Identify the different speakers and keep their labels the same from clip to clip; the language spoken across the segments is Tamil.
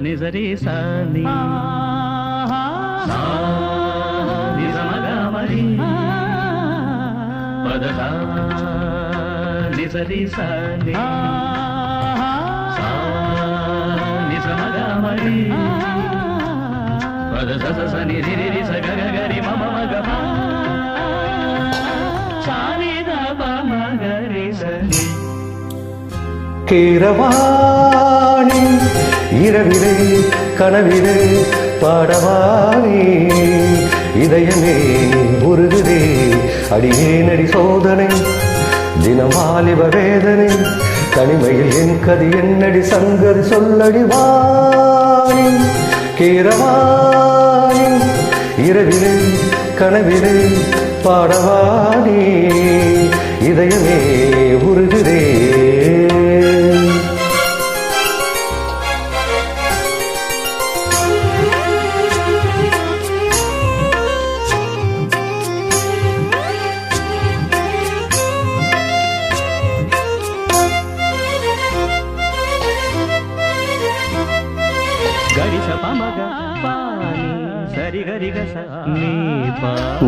Speaker 1: நிசரி சாணி நிசமகமரி பதசா நிசரி சாணி நிசமகமரி பதச சனி ரிரி சககரி மம மகம சானி தப மகரி சனி.
Speaker 2: கீரவாணி இரவிலே கனவிலே பாடவாணி இதயமே உருகுதே அடியேனடி சோதனை தினம் வாலிப வேதனை தனிமையில் என் கதி என்னடி சங்கதி சொல்லடி வாணி. கீரவாணி இரவிலே கனவிலே பாடவாணி இதயமே உருகுதே.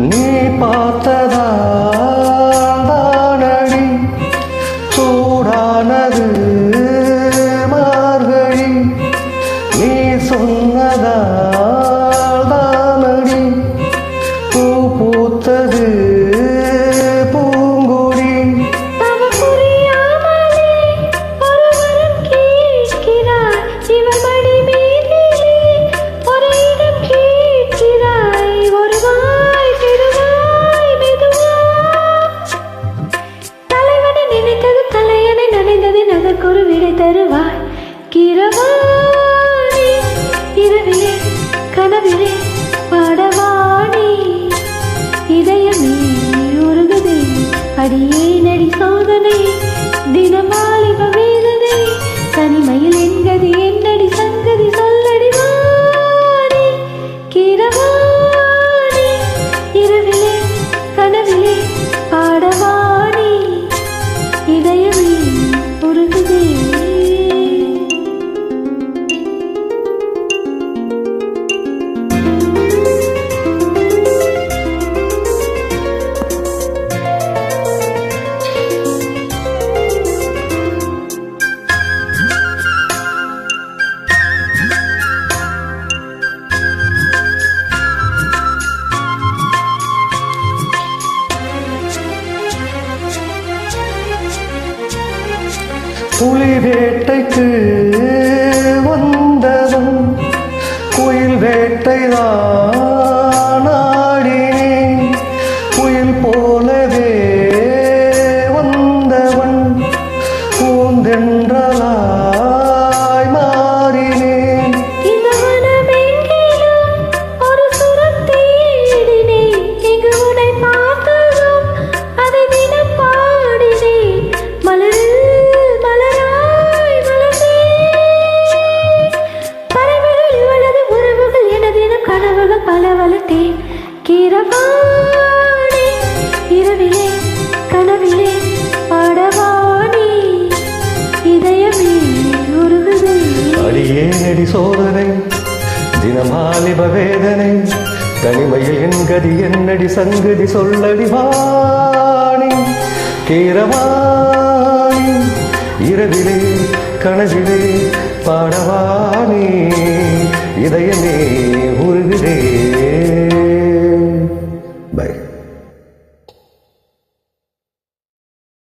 Speaker 2: நீ பார்த்ததானடி சூடானது மார்கழி நீ சொன்னதானடி பூ பூத்தது பூங்குடி.
Speaker 3: ஒரு விடை தருவாய் கீரவாணி இரவிலே கனவிலே பாடவாணி இதயமே உருகுதே அடியேனடி சோதனை தினம் வாலிப வேதனை தனிமையில் என்கதி என்னடி சங்கதி சொல்லடி வாணி. கீரவாணி இரவிலே கனவிலே பாடவாணி இதயமே உருகுதே.
Speaker 2: புலி வேட்டைக்கு வந்தவன் குயில் வேட்டைதான் ஆடினேன் குயில் போலவே வந்தவன் பூந்தென்றலாய் மாறினேன்.
Speaker 3: பலவலத்தேன் கீரவாணி இரவிலே கனவிலே பாடவாணி இதயமே உருகுதே.
Speaker 2: அடியேனடி சோதனை தினமாலிப வேதனை தனிமையில் என் கதி என்னடி சங்கதி சொல்லடி வாணி. கீரவாணி இரவிலே கனவிலே பாடவாணி இதயமே